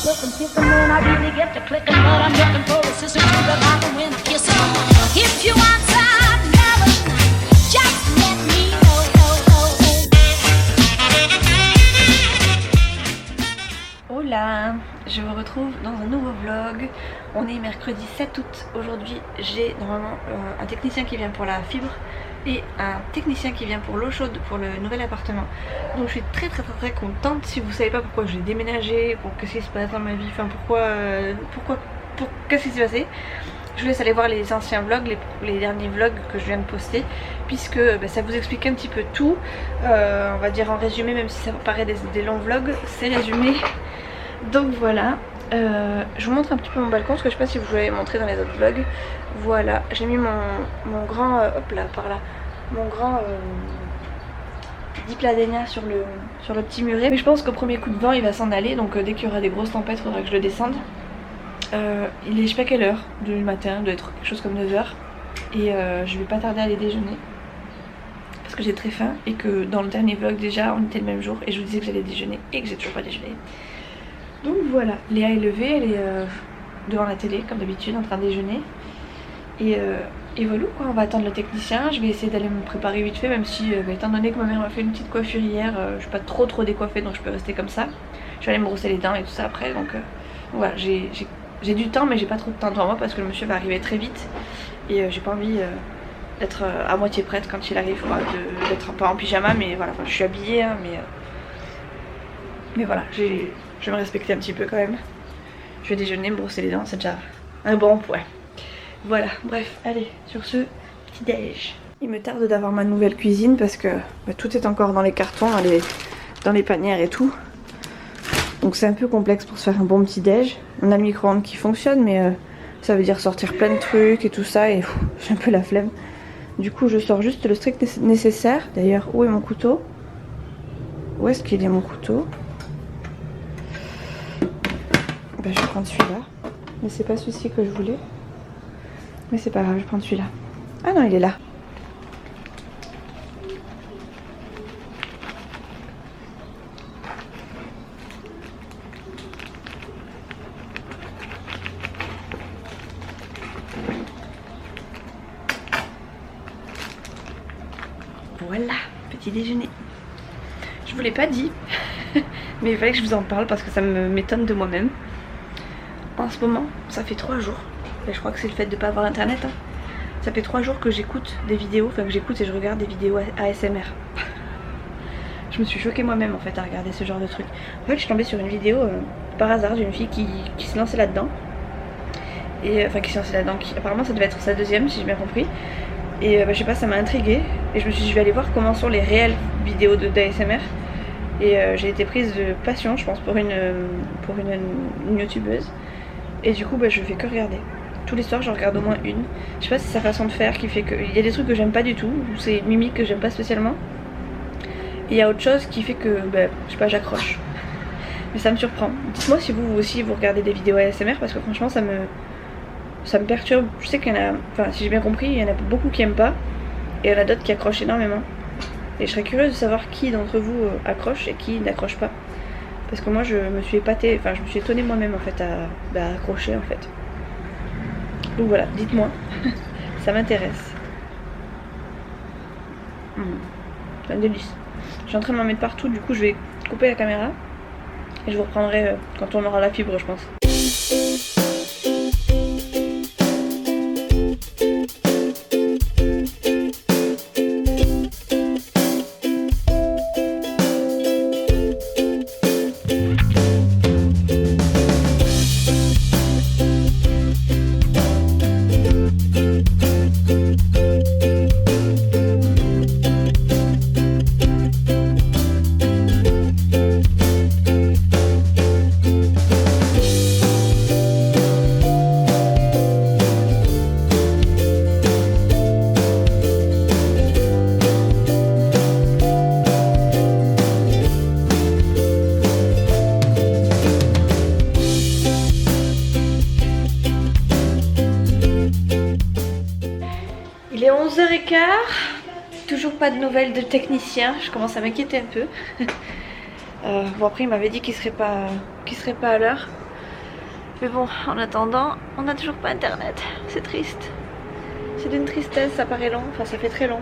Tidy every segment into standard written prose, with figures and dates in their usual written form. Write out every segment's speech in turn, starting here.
looking, kissing when I really get to clicking, but I'm looking for a sister to the bottom when I kiss her. If you want some melon, just let me know. Hola, je vous retrouve dans un nouveau vlog. On est mercredi 7 août. Aujourd'hui j'ai normalement un technicien qui vient pour la fibre et un technicien qui vient pour l'eau chaude pour le nouvel appartement. Donc je suis très contente. Si vous savez pas pourquoi j'ai déménagé, pour qu'est-ce qui se passe dans ma vie, enfin qu'est-ce qui s'est passé, je vous laisse aller voir les anciens vlogs, les derniers vlogs que je viens de poster, puisque ça vous explique un petit peu tout. On va dire en résumé, même si ça paraît des longs vlogs, c'est résumé. Donc voilà, je vous montre un petit peu mon balcon, parce que je sais pas si je vous l'avais montré dans les autres vlogs. Voilà, j'ai mis mon grand, hop là, par là, mon grand dipladénia sur le petit muret. Mais je pense qu'au premier coup de vent il va s'en aller, donc dès qu'il y aura des grosses tempêtes, il faudra que je le descende. Il est je sais pas quelle heure du matin, doit être quelque chose comme 9h. Et je vais pas tarder à aller déjeuner, parce que j'ai très faim et que dans le dernier vlog déjà on était le même jour et je vous disais que j'allais déjeuner et que j'ai toujours pas déjeuné. Donc voilà, Léa est levée, elle est devant la télé comme d'habitude en train de déjeuner. Et voilà quoi, on va attendre le technicien. Je vais essayer d'aller me préparer vite fait, même si étant donné que ma mère m'a fait une petite coiffure hier, je suis pas trop décoiffée, donc je peux rester comme ça. Je vais aller me brosser les dents et tout ça après, donc voilà, j'ai du temps mais j'ai pas trop de temps devant moi parce que le monsieur va arriver très vite. Et j'ai pas envie d'être à moitié prête quand il arrive, d'être pas en pyjama, mais voilà, je suis habillée hein, mais voilà, je vais me respecter un petit peu quand même. Je vais déjeuner, me brosser les dents, c'est déjà un bon point. Voilà, bref, allez, sur ce, petit déj. Il me tarde d'avoir ma nouvelle cuisine parce que tout est encore dans les cartons, dans les panières et tout. Donc c'est un peu complexe pour se faire un bon petit déj. On a le micro-ondes qui fonctionne, mais ça veut dire sortir plein de trucs et tout ça, et j'ai un peu la flemme. Du coup je sors juste le strict nécessaire. D'ailleurs, où est mon couteau? Où est-ce qu'il est mon couteau? Je vais prendre celui-là, mais c'est pas celui-ci que je voulais. Mais c'est pas grave, je vais prendre celui-là. Ah non, il est là. Voilà, petit déjeuner. Je vous l'ai pas dit, mais il fallait que je vous en parle parce que ça m'étonne de moi-même. En ce moment, ça fait 3 jours, et je crois que c'est le fait de ne pas avoir internet, hein. Ça fait 3 jours que j'écoute des vidéos, enfin que j'écoute et je regarde des vidéos ASMR. Je me suis choquée moi-même en fait à regarder ce genre de truc. En fait je suis tombée sur une vidéo par hasard d'une fille qui se lançait là-dedans. Et enfin qui se lançait là-dedans, apparemment ça devait être sa deuxième si j'ai bien compris. Et je sais pas, ça m'a intriguée et je me suis dit je vais aller voir comment sont les réelles vidéos d'ASMR. Et j'ai été prise de passion je pense pour une youtubeuse. Et du coup je fais que regarder. Tous les soirs je regarde au moins une. Je sais pas si c'est sa façon de faire qui fait que... Il y a des trucs que j'aime pas du tout, ou c'est une mimique que j'aime pas spécialement. Et il y a autre chose qui fait que, je sais pas, j'accroche. Mais ça me surprend. Dites-moi si vous aussi vous regardez des vidéos ASMR parce que franchement ça me perturbe. Je sais qu'il y en a, enfin si j'ai bien compris, il y en a beaucoup qui aiment pas. Et il y en a d'autres qui accrochent énormément. Et je serais curieuse de savoir qui d'entre vous accroche et qui n'accroche pas. Parce que moi je me suis épatée, enfin je me suis étonnée moi-même en fait à accrocher en fait. Donc voilà, dites-moi, ça m'intéresse. C'est un délice. Je suis en train de m'en mettre partout, du coup je vais couper la caméra. Et je vous reprendrai quand on aura la fibre je pense. Il est 11h15, toujours pas de nouvelles de technicien, je commence à m'inquiéter un peu. Bon après il m'avait dit qu'il serait pas à l'heure. Mais bon, en attendant, on n'a toujours pas internet. C'est triste. C'est d'une tristesse, ça paraît long. Enfin, ça fait très long.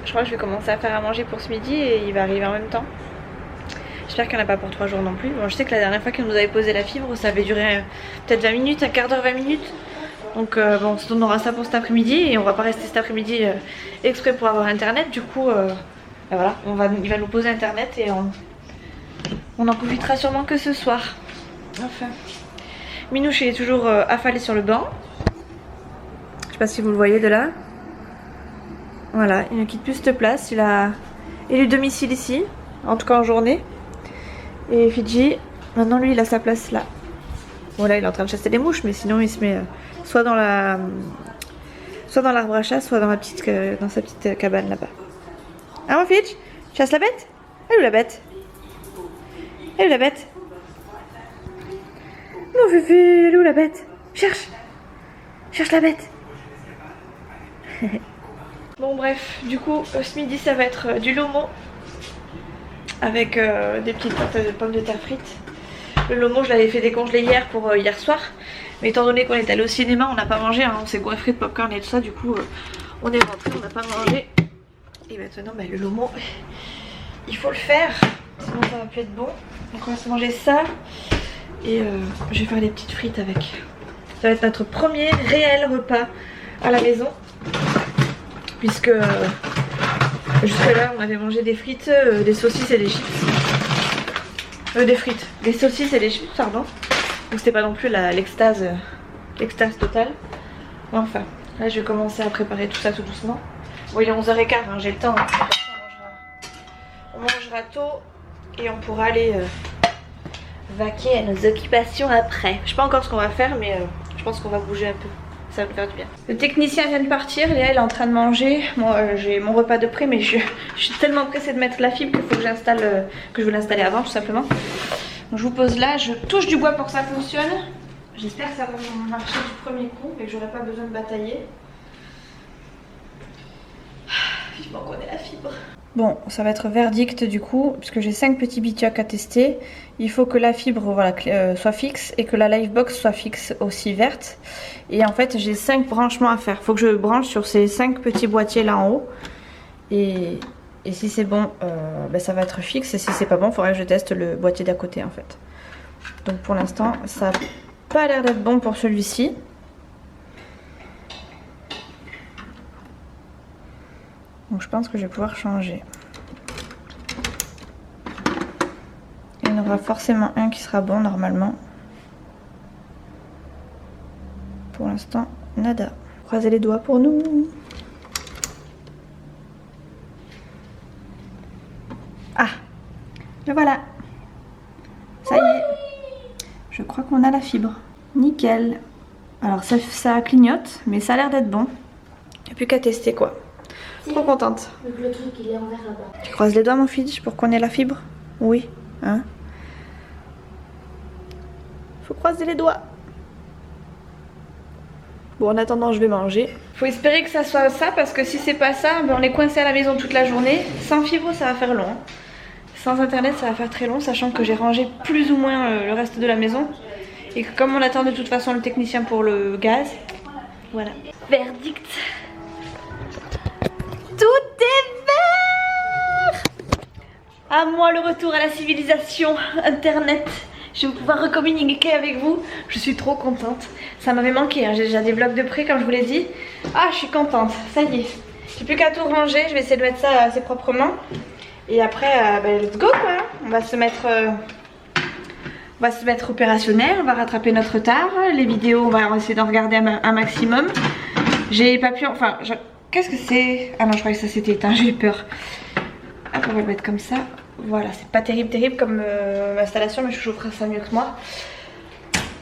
Je crois que je vais commencer à faire à manger pour ce midi et il va arriver en même temps. J'espère qu'il n'y en a pas pour 3 jours non plus. Bon, je sais que la dernière fois qu'il nous avait posé la fibre, ça avait duré peut-être 20 minutes, un quart d'heure, 20 minutes. Donc bon, on aura ça pour cet après-midi et on va pas rester cet après-midi exprès pour avoir internet. Du coup, ben voilà, il va nous poser internet et on en profitera sûrement que ce soir. Enfin, Minouche est toujours affalé sur le banc. Je sais pas si vous le voyez de là. Voilà, il ne quitte plus cette place. Il a élu domicile ici, en tout cas en journée. Et Fidji, maintenant lui il a sa place là. Bon là il est en train de chasser les mouches, mais sinon il se met soit dans l'arbre à chat, soit dans sa petite cabane là-bas. Ah mon Fidji, tu chasses la bête? Elle est où la bête? Elle est où la bête? Mon Fufu, elle est où la bête? Cherche la bête. Bon bref, du coup ce midi ça va être du lomo avec des petites pâtes de pommes de terre frites. Le lomo je l'avais fait décongeler hier pour hier soir, mais étant donné qu'on est allé au cinéma on n'a pas mangé, hein, on s'est goinfré de popcorn et tout ça, du coup on est rentré, on n'a pas mangé. Et maintenant bah, le lomo il faut le faire, sinon ça va plus être bon. Donc on va se manger ça et je vais faire des petites frites avec. Ça va être notre premier réel repas à la maison, puisque jusque là on avait mangé des frites, des saucisses et des chips. Des saucisses et des chips, pardon. Donc c'était pas non plus l'extase totale. Enfin, là je vais commencer à préparer tout ça tout doucement. Bon il est 11h15, hein, j'ai le temps. Hein. On mangera tôt et on pourra aller vaquer à nos occupations après. Je sais pas encore ce qu'on va faire, mais je pense qu'on va bouger un peu. Ça va nous faire du bien. Le technicien vient de partir, Léa elle est en train de manger. Moi j'ai mon repas de près, mais je suis tellement pressée de mettre la fibre qu'il faut que j'installe, que je veux l'installer avant tout simplement. Donc je vous pose là, je touche du bois pour que ça fonctionne. J'espère que ça va marcher du premier coup et que j'aurai pas besoin de batailler. Vivement qu'on ait la fibre. Bon, ça va être verdict du coup, puisque j'ai 5 petits bitiocs à tester. Il faut que la fibre voilà, soit fixe et que la Livebox soit fixe aussi verte. Et en fait, j'ai 5 branchements à faire. Il faut que je branche sur ces 5 petits boîtiers là en haut. Et si c'est bon, ben ça va être fixe. Et si c'est pas bon, il faudrait que je teste le boîtier d'à côté en fait. Donc pour l'instant, ça n'a pas l'air d'être bon pour celui-ci. Donc je pense que je vais pouvoir changer. Il y en aura forcément un qui sera bon normalement. Pour l'instant, nada. Croisez les doigts pour nous. Ah, le voilà. Ça y est. Je crois qu'on a la fibre. Nickel. Alors ça clignote, mais ça a l'air d'être bon. Il n'y a plus qu'à tester quoi. Trop contente. Donc le truc il est envers là-bas. Tu croises les doigts mon Fidji pour qu'on ait la fibre? Oui. Hein? Faut croiser les doigts. Bon en attendant je vais manger. Faut espérer que ça soit ça parce que si c'est pas ça, ben on est coincé à la maison toute la journée. Sans fibre ça va faire long. Sans internet ça va faire très long, sachant que j'ai rangé plus ou moins le reste de la maison. Et que comme on attend de toute façon le technicien pour le gaz. Voilà. Verdict. Tout est vert! À moi le retour à la civilisation, internet. Je vais pouvoir recommuniquer avec vous. Je suis trop contente. Ça m'avait manqué, hein. J'ai déjà des vlogs de près comme je vous l'ai dit. Ah je suis contente, ça y est. J'ai plus qu'à tout ranger, je vais essayer de mettre ça assez proprement. Et après, ben, let's go quoi. On va se mettre opérationnel, on va rattraper notre retard. Les vidéos, on va essayer d'en regarder un maximum. J'ai pas pu, enfin... Qu'est-ce que c'est? Ah non, je croyais que ça s'était éteint, j'ai eu peur. Hop, on va le mettre comme ça. Voilà, c'est pas terrible comme installation, mais je ferai ça mieux que moi.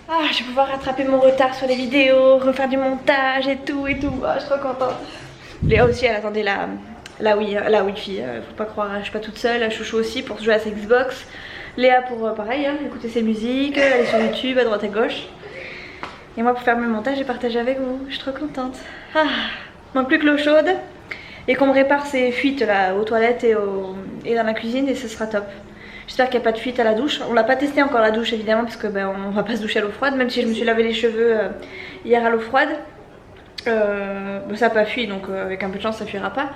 Ah, je vais pouvoir rattraper mon retard sur les vidéos, refaire du montage et tout. Ah, je suis trop contente. Léa aussi, elle attendait la Wi-Fi. Faut pas croire, je suis pas toute seule. La chouchou aussi pour jouer à sa Xbox. Léa pour pareil, hein, écouter ses musiques, aller sur YouTube à droite à gauche. Et moi pour faire mon montage et partager avec vous. Je suis trop contente. Ah. Manque plus que l'eau chaude et qu'on me répare ces fuites là aux toilettes et dans la cuisine et ce sera top. J'espère qu'il n'y a pas de fuite à la douche. On l'a pas testé encore la douche évidemment parce que on va pas se doucher à l'eau froide. Même si je me suis lavé les cheveux hier à l'eau froide, ça n'a pas fui, donc avec un peu de chance ça fuira pas.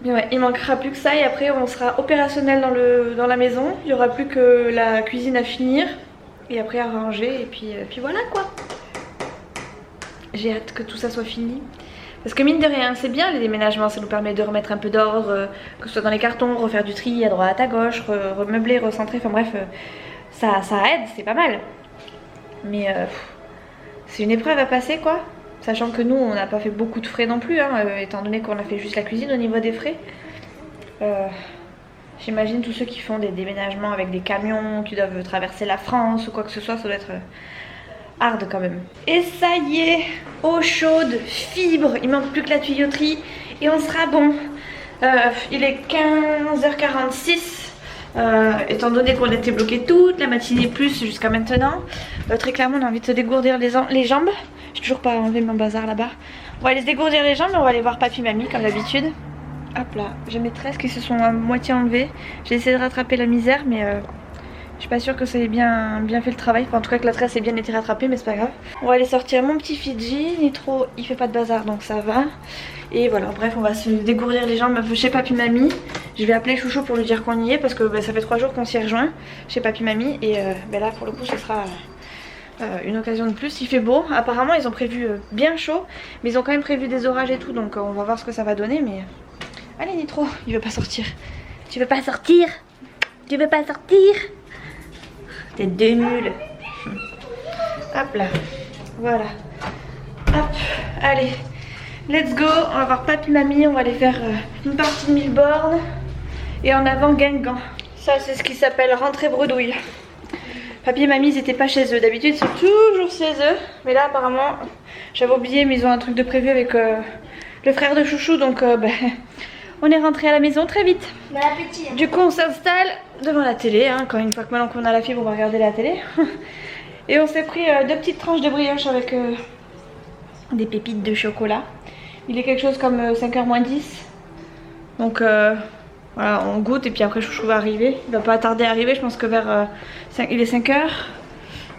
Mais ouais, il manquera plus que ça et après on sera opérationnel dans la maison. Il n'y aura plus que la cuisine à finir et après à ranger et puis voilà quoi. J'ai hâte que tout ça soit fini. Parce que mine de rien, c'est bien les déménagements, ça nous permet de remettre un peu d'ordre, que ce soit dans les cartons, refaire du tri à droite, à gauche, remeubler, recentrer, enfin bref, ça aide, c'est pas mal. Mais c'est une épreuve à passer quoi. Sachant que nous, on n'a pas fait beaucoup de frais non plus, hein, étant donné qu'on a fait juste la cuisine au niveau des frais. J'imagine tous ceux qui font des déménagements avec des camions, qui doivent traverser la France ou quoi que ce soit, ça doit être hard quand même. Et ça y est, eau chaude, fibre, il manque plus que la tuyauterie et on sera bon. Il est 15h46. Étant donné qu'on était bloqué toute la matinée plus jusqu'à maintenant, très clairement on a envie de se dégourdir les jambes. J'ai toujours pas enlevé mon bazar là-bas. On va aller se dégourdir les jambes et on va aller voir papy mamie comme d'habitude. Hop là, j'ai mes tresses qui se sont à moitié enlevées. J'ai essayé de rattraper la misère mais je suis pas sûre que ça ait bien fait le travail. Enfin, en tout cas que la tresse ait bien été rattrapée mais c'est pas grave. On va aller sortir mon petit Fidji. Nitro il fait pas de bazar donc ça va. Et voilà, bref on va se dégourdir les jambes un peu chez papy mamie. Je vais appeler Chouchou pour lui dire qu'on y est parce que ça fait 3 jours qu'on s'y est rejoint chez papy mamie. Et là pour le coup ce sera une occasion de plus. Il fait beau, apparemment ils ont prévu bien chaud. Mais ils ont quand même prévu des orages et tout. Donc on va voir ce que ça va donner. Mais allez Nitro, il veut pas sortir. Tu veux pas sortir? Tu veux pas sortir? T'es deux mules. Hop là, voilà. Hop, allez. Let's go, on va voir papy mamie, on va aller faire une partie de 1000 bornes. Et en avant Guingamp. Ça c'est ce qui s'appelle rentrer bredouille. Papy et mamie ils étaient pas chez eux, d'habitude ils sont toujours chez eux. Mais là apparemment, j'avais oublié mais ils ont un truc de prévu avec le frère de Chouchou. Donc on est rentré à la maison très vite. Bon appétit. Hein. Du coup on s'installe devant la télé, hein, quand une fois que maintenant qu'on a la fibre on va regarder la télé. Et on s'est pris 2 petites tranches de brioche avec des pépites de chocolat. Il est quelque chose comme 5h moins 10. Donc voilà, on goûte et puis après Chouchou va arriver. Il va pas tarder à arriver, je pense que vers il est 5h.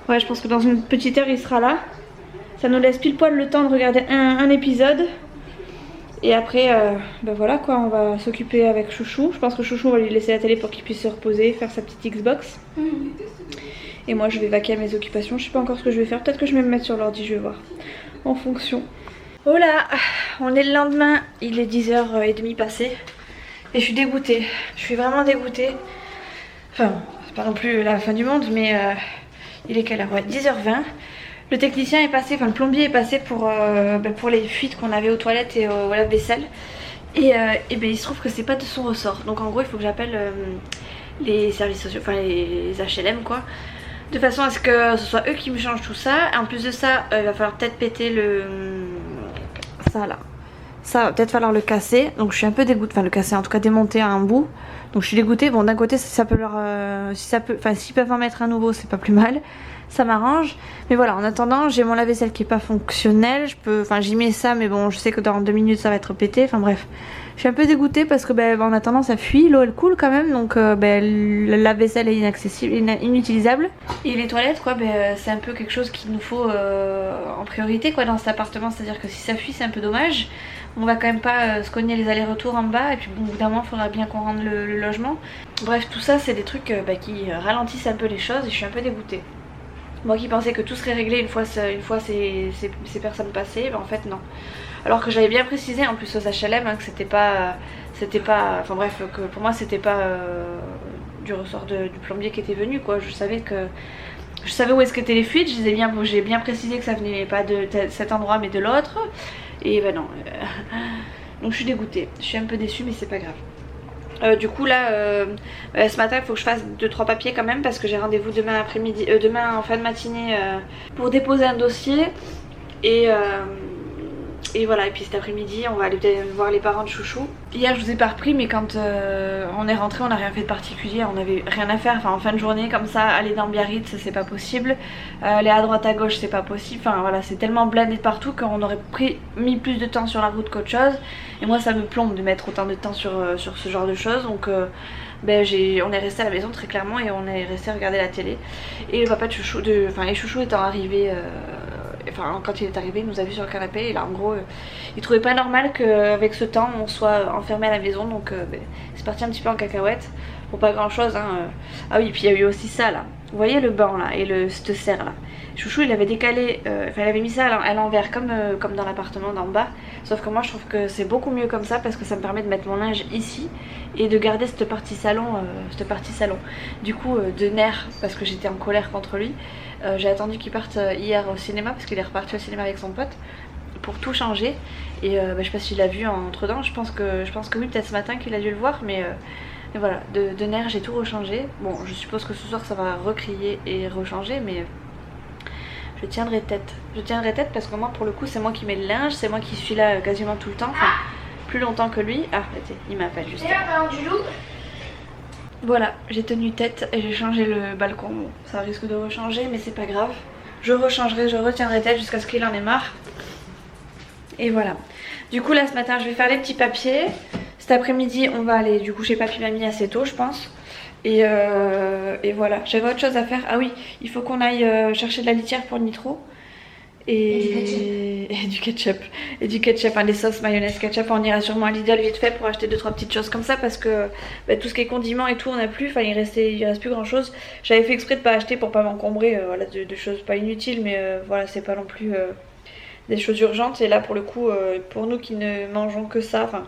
Ouais, je pense que dans une petite heure il sera là. Ça nous laisse pile poil le temps de regarder un épisode. Et après, voilà quoi, on va s'occuper avec Chouchou. Je pense que Chouchou on va lui laisser la télé pour qu'il puisse se reposer, faire sa petite Xbox. Et moi je vais vaquer à mes occupations. Je sais pas encore ce que je vais faire, peut-être que je vais me mettre sur l'ordi, je vais voir. En fonction. Oh là, on est le lendemain, il est 10h30 passé. Et je suis dégoûtée, je suis vraiment dégoûtée. Enfin, c'est pas non plus la fin du monde, mais il est quelle heure? Ouais, 10h20. Le technicien est passé, enfin le plombier est passé pour les fuites qu'on avait aux toilettes et au lave-vaisselle. Et il se trouve que c'est pas de son ressort. Donc en gros il faut que j'appelle les services sociaux, enfin les HLM quoi. De façon à ce que ce soit eux qui me changent tout ça. En plus de ça, il va falloir peut-être péter ça là. Ça va peut-être falloir le casser. Donc je suis un peu dégoûtée, enfin le casser, en tout cas démonter à un bout. Donc je suis dégoûtée. Bon d'un côté ça peut leur... s'ils peuvent en mettre un nouveau c'est pas plus mal. Ça m'arrange. Mais voilà, en attendant j'ai mon lave-vaisselle qui est pas fonctionnel. J'y mets ça mais bon je sais que dans 2 minutes ça va être pété. Enfin bref. Je suis un peu dégoûtée parce que en attendant ça fuit, l'eau elle coule quand même. Donc le lave-vaisselle est inaccessible, inutilisable. Et les toilettes quoi, c'est un peu quelque chose qu'il nous faut en priorité quoi dans cet appartement. C'est-à-dire que si ça fuit c'est un peu dommage. On va quand même pas se cogner les allers-retours en bas. Et puis bon, évidemment il faudra bien qu'on rende le logement. Bref tout ça c'est des trucs qui ralentissent un peu les choses et je suis un peu dégoûtée. Moi qui pensais que tout serait réglé une fois ces personnes passées, en fait non. Alors que j'avais bien précisé en plus aux HLM que c'était pas, enfin bref, que pour moi c'était pas du ressort du plombier qui était venu quoi. Je savais où est-ce qu'étaient les fuites, j'ai bien précisé que ça venait pas de cet endroit mais de l'autre. Et non, donc je suis dégoûtée, je suis un peu déçue mais c'est pas grave. Du coup là ce matin il faut que je fasse 2-3 papiers quand même parce que j'ai rendez-vous demain après-midi, demain en fin de matinée pour déposer un dossier et Et voilà, et puis cet après-midi on va aller peut-être voir les parents de Chouchou. Hier je vous ai pas repris, mais quand on est rentré on n'a rien fait de particulier, on avait rien à faire. Enfin en fin de journée comme ça, aller dans Biarritz c'est pas possible, aller à droite à gauche c'est pas possible. Enfin voilà, c'est tellement blindé de partout qu'on aurait mis plus de temps sur la route qu'autre chose. Et moi ça me plombe de mettre autant de temps sur ce genre de choses. Donc on est resté à la maison très clairement et on est resté à regarder la télé. Et le papa de Chouchou, et Chouchou étant arrivé... Enfin, quand il est arrivé, il nous a vu sur le canapé et là en gros il trouvait pas normal qu'avec ce temps on soit enfermé à la maison, donc c'est parti un petit peu en cacahuète pour pas grand chose hein. Ah oui, puis il y a eu aussi ça là, vous voyez le banc là et cette serre là, Chouchou il avait décalé, il avait mis ça à l'envers comme dans l'appartement d'en bas, sauf que moi je trouve que c'est beaucoup mieux comme ça parce que ça me permet de mettre mon linge ici et de garder cette partie salon. Du coup de nerfs, parce que j'étais en colère contre lui, j'ai attendu qu'il parte hier au cinéma parce qu'il est reparti au cinéma avec son pote pour tout changer. Et je sais pas s'il l'a vu entre temps, je pense que oui, peut-être ce matin qu'il a dû le voir, mais voilà, de nerfs j'ai tout rechangé. Bon, je suppose que ce soir ça va recrier et rechanger, mais je tiendrai tête. Je tiendrai tête parce que moi pour le coup c'est moi qui mets le linge, c'est moi qui suis là quasiment tout le temps, enfin plus longtemps que lui. Ah il m'appelle juste. Du loup. Voilà, j'ai tenu tête et j'ai changé le balcon. Bon, ça risque de rechanger mais c'est pas grave. Je rechangerai, je retiendrai tête jusqu'à ce qu'il en ait marre. Et voilà. Du coup là ce matin je vais faire les petits papiers. Cet après-midi on va aller du coup chez papy mamie assez tôt je pense. Et voilà, j'avais autre chose à faire. Ah oui, il faut qu'on aille chercher de la litière pour le nitro. Et du ketchup. Et du ketchup, hein, des sauces mayonnaise ketchup. On ira sûrement à Lidl vite fait pour acheter 2-3 petites choses comme ça parce que tout ce qui est condiments et tout on a plus. Enfin il reste plus grand chose. J'avais fait exprès de pas acheter pour pas m'encombrer voilà, de choses pas inutiles, mais voilà, c'est pas non plus des choses urgentes. Et là pour le coup pour nous qui ne mangeons que ça, enfin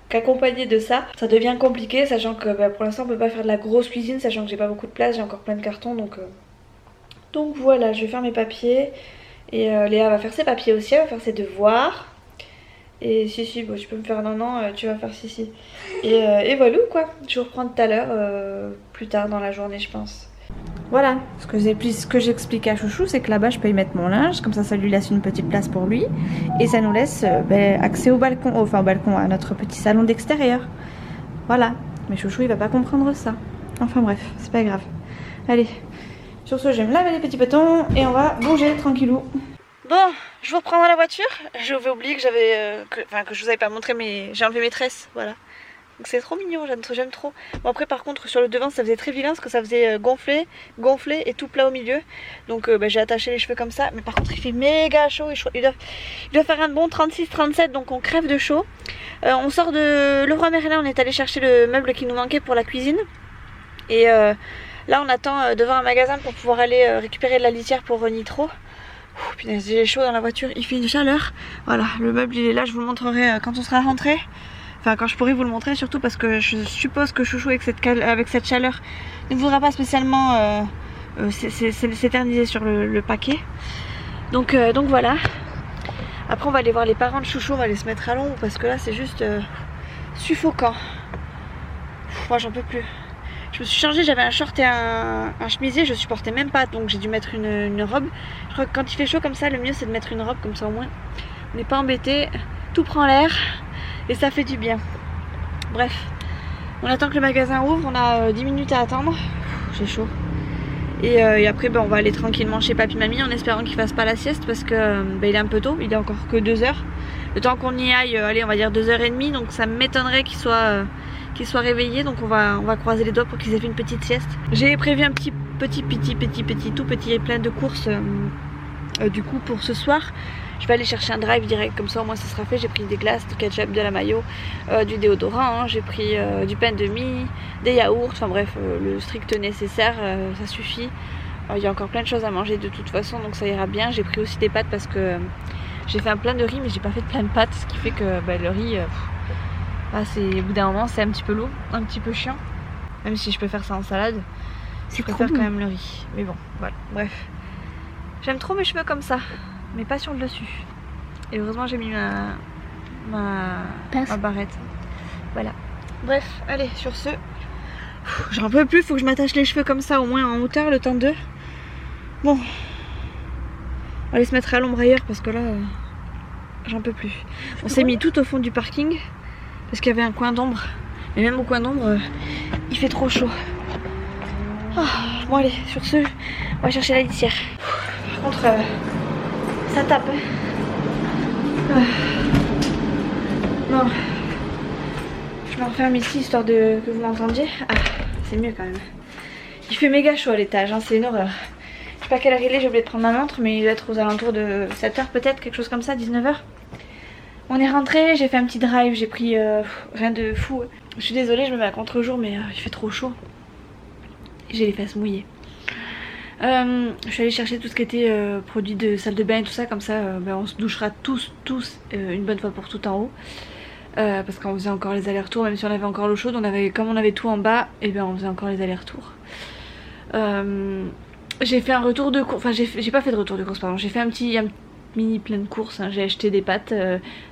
qu'accompagné de ça, ça devient compliqué, sachant que pour l'instant on peut pas faire de la grosse cuisine, sachant que j'ai pas beaucoup de place, j'ai encore plein de cartons, donc voilà, je vais faire mes papiers. Et Léa va faire ses papiers aussi, elle va faire ses devoirs. Et si, bon, tu peux me faire non, tu vas faire si. Et voilà quoi, je vous reprends tout à l'heure, plus tard dans la journée je pense. Voilà, ce que j'expliquais à Chouchou, c'est que là-bas je peux y mettre mon linge, comme ça lui laisse une petite place pour lui. Et ça nous laisse accès au balcon, à notre petit salon d'extérieur. Voilà, mais Chouchou il va pas comprendre ça. Enfin bref, c'est pas grave. Allez. Sur ce, je vais me laver les petits pétons et on va bouger tranquillou. Bon, je vous reprends dans la voiture. J'avais oublié que que je vous avais pas montré, mais j'ai enlevé mes tresses, voilà. Donc c'est trop mignon, j'aime trop. Bon après par contre sur le devant ça faisait très vilain parce que ça faisait gonfler et tout plat au milieu. Donc j'ai attaché les cheveux comme ça. Mais par contre il fait méga chaud, il doit faire un bon 36-37, donc on crève de chaud. On sort de Leroy Merlin, on est allé chercher le meuble qui nous manquait pour la cuisine. Et là on attend devant un magasin pour pouvoir aller récupérer de la litière pour Nitro. Punaise, j'ai chaud dans la voiture, il fait une chaleur. Voilà, le meuble il est là, je vous le montrerai quand on sera rentré. Enfin quand je pourrai vous le montrer, surtout parce que je suppose que Chouchou avec cette chaleur ne voudra pas spécialement s'éterniser sur le paquet. Donc voilà. Après on va aller voir les parents de Chouchou, on va aller se mettre à l'ombre parce que là c'est juste suffocant. Moi j'en peux plus. Je me suis changée, j'avais un short et un chemisier, je supportais même pas, donc j'ai dû mettre une robe. Je crois que quand il fait chaud comme ça, le mieux c'est de mettre une robe, comme ça au moins on n'est pas embêté, tout prend l'air et ça fait du bien. Bref, on attend que le magasin ouvre, on a 10 minutes à attendre, j'ai chaud. Et après on va aller tranquillement chez papy mamie en espérant qu'il fasse pas la sieste parce que il est un peu tôt, il est encore que 2 heures. Le temps qu'on y aille, allez on va dire 2h30, donc ça m'étonnerait qu'il soit réveillé, donc on va croiser les doigts pour qu'ils aient fait une petite sieste. J'ai prévu un tout petit plein de courses du coup pour ce soir. Je vais aller chercher un drive direct, comme ça au moins ça sera fait. J'ai pris des glaces, du ketchup, de la mayo, du déodorant, hein. J'ai pris du pain de mie, des yaourts, enfin bref, le strict nécessaire, ça suffit. Il y a encore plein de choses à manger de toute façon, donc ça ira bien. J'ai pris aussi des pâtes parce que j'ai fait un plein de riz, mais j'ai pas fait de plein de pâtes, ce qui fait que le riz... au bout d'un moment c'est un petit peu lourd, un petit peu chiant. Même si je peux faire ça en salade, je préfère quand même le riz. Mais bon, voilà, bref. J'aime trop mes cheveux comme ça, mais pas sur le dessus. Et heureusement j'ai mis ma barrette. Voilà. Bref, allez, sur ce, j'en peux plus, faut que je m'attache les cheveux comme ça, au moins en hauteur, le temps de... Bon. On va aller se mettre à l'ombre ailleurs parce que là... j'en peux plus. On s'est mis tout au fond du parking parce qu'il y avait un coin d'ombre. Mais même au coin d'ombre, il fait trop chaud. Oh, bon allez, sur ce, on va chercher la litière. Par contre, ça tape. Hein. Bon, je me referme ici histoire que vous m'entendiez. Ah, c'est mieux quand même. Il fait méga chaud à l'étage, hein, c'est une horreur. Je sais pas quelle heure il est, j'ai oublié de prendre ma montre, mais il doit être aux alentours de 7h peut-être, quelque chose comme ça, 19h. On est rentré, j'ai fait un petit drive, j'ai pris rien de fou. Je suis désolée, je me mets à contre-jour, mais il fait trop chaud. J'ai les fesses mouillées. Je suis allée chercher tout ce qui était produits de salle de bain et tout ça, comme ça on se douchera tous une bonne fois pour tout en haut. Parce qu'on faisait encore les allers-retours, même si on avait encore l'eau chaude, comme on avait tout en bas, et bien on faisait encore les allers-retours. J'ai fait un retour de course, enfin j'ai pas fait de retour de course pardon, j'ai fait un mini plein de courses, hein. J'ai acheté des pâtes,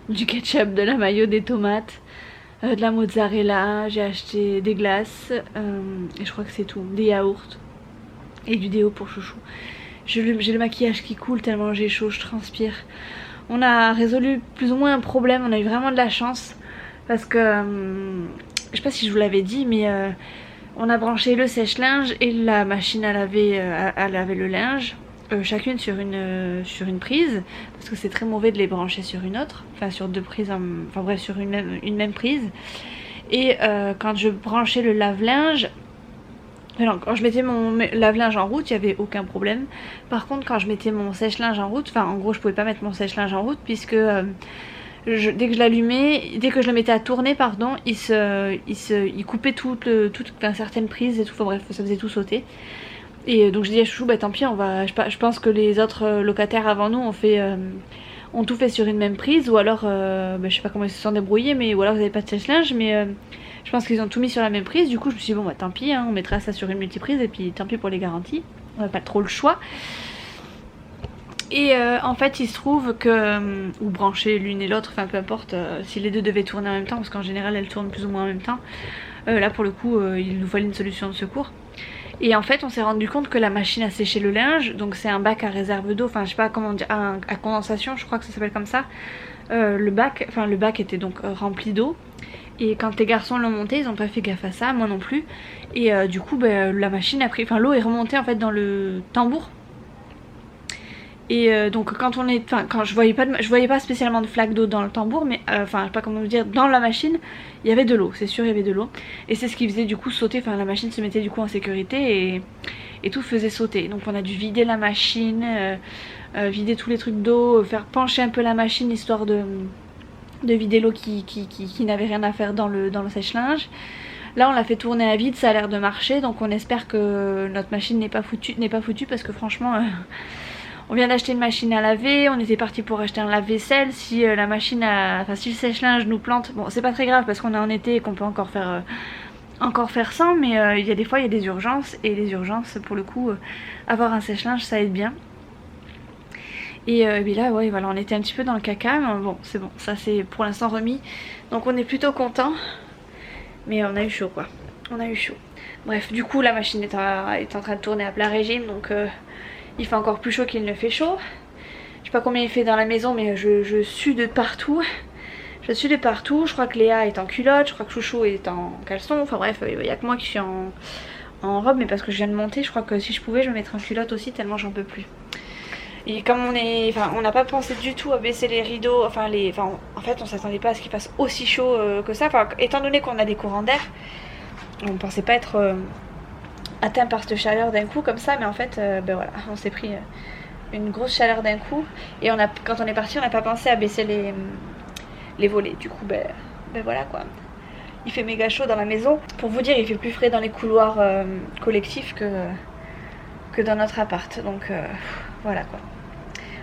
du ketchup, de la mayo, des tomates, de la mozzarella, j'ai acheté des glaces, et je crois que c'est tout, des yaourts et du déo pour chouchou. J'ai le maquillage qui coule tellement j'ai chaud, je transpire. On a résolu plus ou moins un problème, on a eu vraiment de la chance parce que, je sais pas si je vous l'avais dit, mais on a branché le sèche-linge et la machine à laver le linge, chacune sur une prise, parce que c'est très mauvais de les brancher sur une autre, enfin sur deux prises, enfin bref sur une même prise. Et quand je branchais le lave-linge, non, quand je mettais mon lave-linge en route, il n'y avait aucun problème. Par contre, quand je mettais mon sèche-linge en route, enfin en gros je pouvais pas mettre mon sèche-linge en route puisque dès que je l'allumais, dès que je le mettais à tourner, pardon, il coupait certaines prises et tout, enfin bref, ça faisait tout sauter. Et donc je dis à Chouchou, bah tant pis, je pense que les autres locataires avant nous ont tout fait sur une même prise, ou alors, je sais pas comment ils se sont débrouillés, ou alors vous n'avez pas de sèche-linge, mais je pense qu'ils ont tout mis sur la même prise. Du coup je me suis dit bon bah tant pis, hein, on mettra ça sur une multiprise et puis tant pis pour les garanties, on n'a pas trop le choix. Et en fait il se trouve que, ou brancher l'une et l'autre, enfin peu importe, si les deux devaient tourner en même temps, parce qu'en général elles tournent plus ou moins en même temps, là pour le coup il nous fallait une solution de secours. Et en fait on s'est rendu compte que la machine à sécher le linge, donc c'est un bac à réserve d'eau, enfin je sais pas comment dire, à condensation je crois que ça s'appelle comme ça. Le bac était donc rempli d'eau. Et quand les garçons l'ont monté, ils ont pas fait gaffe à ça, moi non plus. Et du coup la machine a pris, enfin l'eau est remontée en fait dans le tambour. Et donc quand je voyais pas spécialement de flaque d'eau dans le tambour, mais je sais pas comment vous dire, dans la machine il y avait de l'eau, c'est sûr il y avait de l'eau. Et c'est ce qui faisait du coup sauter, enfin la machine se mettait du coup en sécurité et tout faisait sauter. Donc on a dû vider la machine, vider tous les trucs d'eau, faire pencher un peu la machine histoire de vider l'eau qui n'avait rien à faire dans le sèche-linge. Là on l'a fait tourner à vide, ça a l'air de marcher, donc on espère que notre machine n'est pas foutue parce que franchement on vient d'acheter une machine à laver, on était parti pour acheter un lave-vaisselle. Si si le sèche-linge nous plante, bon c'est pas très grave parce qu'on est en été et qu'on peut encore faire sans, mais il y a des fois il y a des urgences, et les urgences pour le coup avoir un sèche-linge ça aide bien. Et là ouais voilà, on était un petit peu dans le caca, mais bon c'est bon, ça c'est pour l'instant remis, donc on est plutôt content, mais on a eu chaud quoi, on a eu chaud. Bref, du coup la machine est en train de tourner à plein régime, donc il fait encore plus chaud qu'il ne fait chaud. Je sais pas combien il fait dans la maison, mais je sue de partout. Je suis de partout, je crois que Léa est en culotte, je crois que Chouchou est en caleçon, enfin bref, il n'y a que moi qui suis en robe, mais parce que je viens de monter, je crois que si je pouvais je me mettrais en culotte aussi tellement j'en peux plus. Et comme on n'a pas pensé du tout à baisser les rideaux, en fait on s'attendait pas à ce qu'il fasse aussi chaud que ça, étant donné qu'on a des courants d'air, on pensait pas être atteint par cette chaleur d'un coup comme ça, mais en fait voilà, on s'est pris une grosse chaleur d'un coup, et quand on est parti on n'a pas pensé à baisser les volets, du coup voilà quoi. Il fait méga chaud dans la maison, pour vous dire il fait plus frais dans les couloirs collectifs que dans notre appart, donc voilà quoi.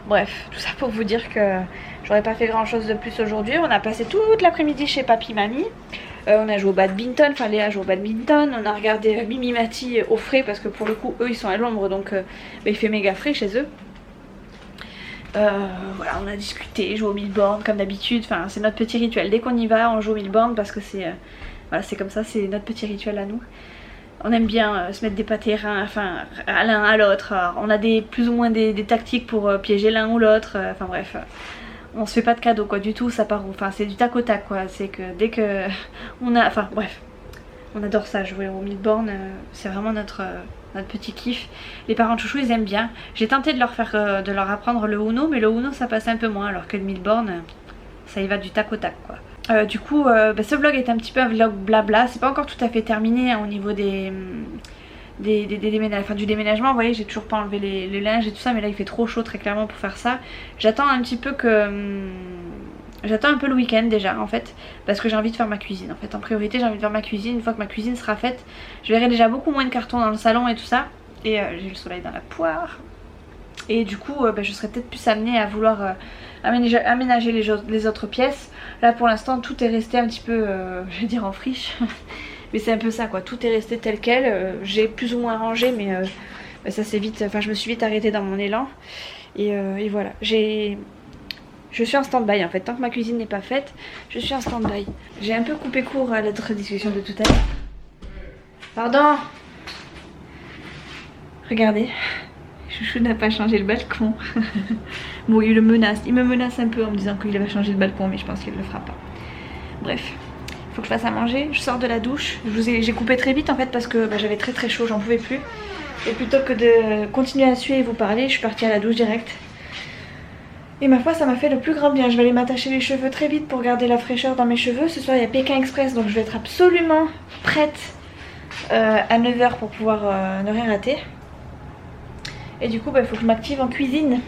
Bref, tout ça pour vous dire que j'aurais pas fait grand chose de plus aujourd'hui. On a passé toute l'après-midi chez papy mamie. On a joué au badminton, enfin Léa joue au badminton. On a regardé Mimi Mati au frais parce que pour le coup eux ils sont à l'ombre, donc il fait méga frais chez eux. Voilà, on a discuté, joué au billboard comme d'habitude. Enfin c'est notre petit rituel, dès qu'on y va on joue au billboard parce que voilà, c'est comme ça, c'est notre petit rituel à nous. On aime bien se mettre des pâtés à l'un à l'autre. On a plus ou moins des tactiques pour piéger l'un ou l'autre. Enfin bref, on se fait pas de cadeaux quoi du tout, ça part, enfin c'est du tac au tac quoi, c'est que dès que on a, enfin bref, on adore ça, jouer au Milborn, c'est vraiment notre petit kiff. Les parents de chouchou ils aiment bien, j'ai tenté de leur apprendre le Uno, mais le Uno ça passe un peu moins, alors que le Milborn ça y va du tac au tac quoi. Du coup ce vlog est un petit peu un vlog blabla, c'est pas encore tout à fait terminé hein, au niveau du déménagement. Vous voyez, j'ai toujours pas enlevé les linges et tout ça, mais là il fait trop chaud très clairement pour faire ça. J'attends un petit peu j'attends un peu le week-end déjà en fait, parce que j'ai envie de faire ma cuisine en fait. En priorité j'ai envie de faire ma cuisine. Une fois que ma cuisine sera faite, je verrai déjà beaucoup moins de cartons dans le salon et tout ça. Et j'ai le soleil dans la poire. Et du coup je serais peut-être plus amenée à vouloir aménager les autres pièces. Là pour l'instant tout est resté un petit peu je vais dire en friche. Mais c'est un peu ça quoi, tout est resté tel quel. J'ai plus ou moins rangé mais ça c'est vite, enfin je me suis vite arrêtée dans mon élan. Et voilà, je suis en stand-by en fait, tant que ma cuisine n'est pas faite, je suis en stand-by. J'ai un peu coupé court à notre discussion de tout à l'heure. Pardon. Regardez, Chouchou n'a pas changé le balcon. Bon il me menace un peu en me disant qu'il va changer le balcon, mais je pense qu'il ne le fera pas. Bref. Faut que je fasse à manger, je sors de la douche. J'ai coupé très vite en fait parce que j'avais très chaud, j'en pouvais plus. Et plutôt que de continuer à suer et vous parler, je suis partie à la douche direct. Et ma foi ça m'a fait le plus grand bien. Je vais aller m'attacher les cheveux très vite pour garder la fraîcheur dans mes cheveux. Ce soir il y a Pékin Express donc je vais être absolument prête à 9 h pour pouvoir ne rien rater. Et du coup il faut que je m'active en cuisine.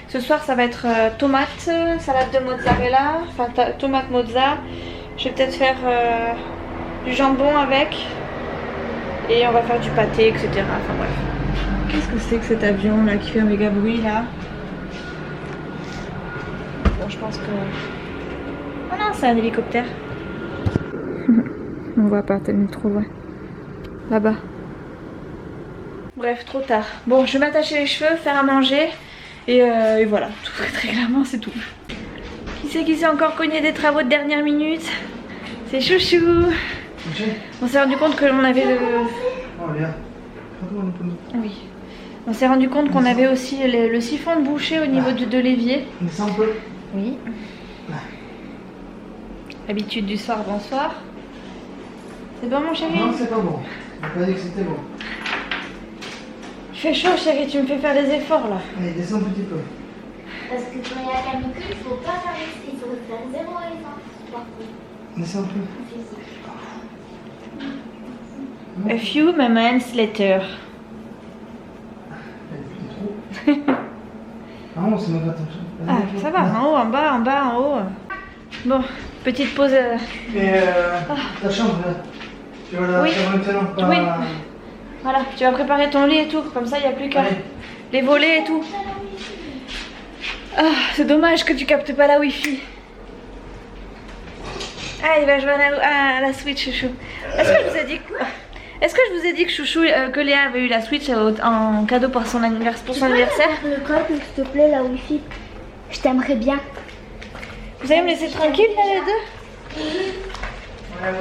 Ce soir ça va être tomate, salade de mozzarella, enfin tomate mozza. Je vais peut-être faire du jambon avec. Et on va faire du pâté, etc. Enfin bref. Qu'est-ce que c'est que cet avion là qui fait un méga bruit là? Bon je pense que... Oh non c'est un hélicoptère. On voit pas tellement trop loin. Là-bas. Bref trop tard. Bon je vais m'attacher les cheveux, faire à manger. Et voilà, tout très clairement c'est tout. Qui s'est encore cogné des travaux de dernière minute? C'est Chouchou. On s'est rendu compte que l'on avait le... Oui. On s'est rendu compte qu'on avait aussi le siphon de boucher au niveau de l'évier. Oui. Habitude du soir, bonsoir. C'est bon mon chéri? Non c'est pas bon. On n'a pas dit que c'était bon. Il fait chaud chéri, tu me fais faire des efforts là. Allez descends un petit peu. Parce que quand il y a la canicule, il faut pas faire les... Il faut faire 0 et 20. Descends un peu. A few moments later. Ah non, c'est même pas ton chat. Ah, ça va, en haut, en bas, en haut. Bon, petite pause. Mais ta chambre là, tu vas la faire maintenant, pas... Oui. Voilà, tu vas préparer ton lit et tout, comme ça il n'y a plus qu'à les volets et tout. Ah, c'est dommage que tu captes pas la wifi. Ah, il va jouer à la Switch, Chouchou. Est-ce que je vous ai dit que Chouchou, que Léa avait eu la Switch en cadeau pour son anniversaire? Le code, s'il te plaît, la wifi. Je t'aimerais bien. Vous allez me laisser tranquille là les deux?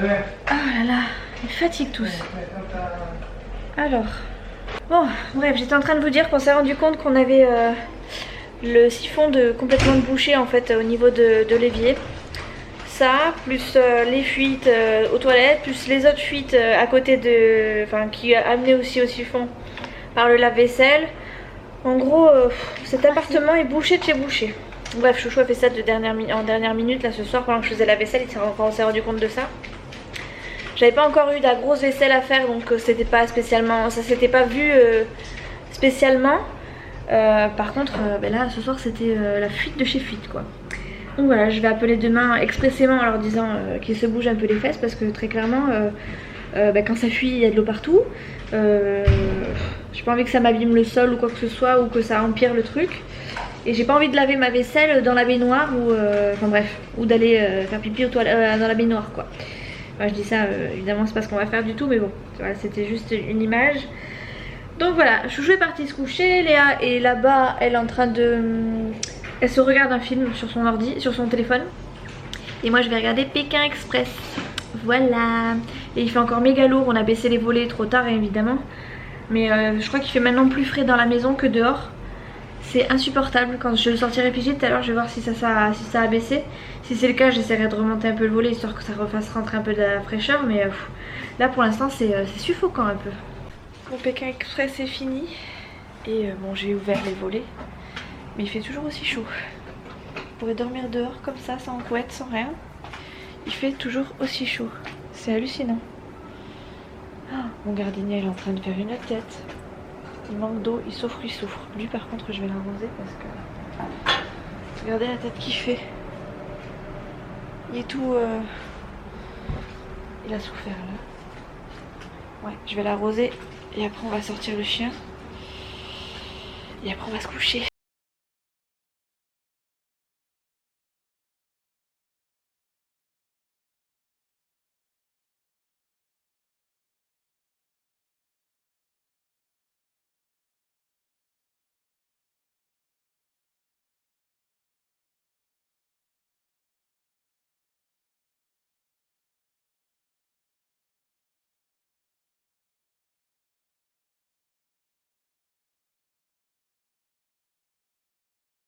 Ouais. Oh là là, ils fatiguent tous. Alors, bon, bref, j'étais en train de vous dire qu'on s'est rendu compte qu'on avait le siphon complètement bouché en fait au niveau de l'évier. Ça, plus les fuites aux toilettes, plus les autres fuites à côté de... Enfin, qui amenaient aussi au siphon par le lave-vaisselle. En gros, cet appartement est bouché de chez bouché. Bref, Chouchou a fait ça en dernière minute là ce soir pendant que je faisais la vaisselle, on s'est rendu compte de ça. J'avais pas encore eu de la grosse vaisselle à faire donc c'était pas spécialement, ça s'était pas vu spécialement. Par contre là ce soir c'était la fuite de chez fuite quoi. Donc voilà, je vais appeler demain expressément en leur disant qu'ils se bougent un peu les fesses parce que très clairement quand ça fuit il y a de l'eau partout. J'ai pas envie que ça m'abîme le sol ou quoi que ce soit ou que ça empire le truc. Et j'ai pas envie de laver ma vaisselle dans la baignoire ou enfin bref, ou d'aller faire pipi dans la baignoire quoi. Enfin, je dis ça évidemment c'est pas ce qu'on va faire du tout mais bon, voilà, c'était juste une image. Donc voilà, Chouchou est partie se coucher, Léa est là-bas, elle est en train de... Elle se regarde un film sur son ordi, sur son téléphone. Et moi je vais regarder Pékin Express. Voilà. Et il fait encore méga lourd, on a baissé les volets trop tard évidemment. Mais je crois qu'il fait maintenant plus frais dans la maison que dehors. C'est insupportable. Quand je le sortirai pigé tout à l'heure, je vais voir si ça a baissé. Si c'est le cas, j'essaierai de remonter un peu le volet histoire que ça refasse rentrer un peu de la fraîcheur. Mais là pour l'instant c'est suffocant un peu. Mon Pékin Express c'est fini. Et bon, j'ai ouvert les volets. Mais il fait toujours aussi chaud. Je pourrais dormir dehors comme ça, sans couette, sans rien. Il fait toujours aussi chaud. C'est hallucinant. Ah, mon gardien il est en train de faire une tête. Il manque d'eau, il souffre, il souffre. Lui par contre je vais l'arroser parce que... Regardez la tête qu'il fait. Il est tout... Il a souffert là. Ouais, je vais l'arroser et après on va sortir le chien. Et après on va se coucher.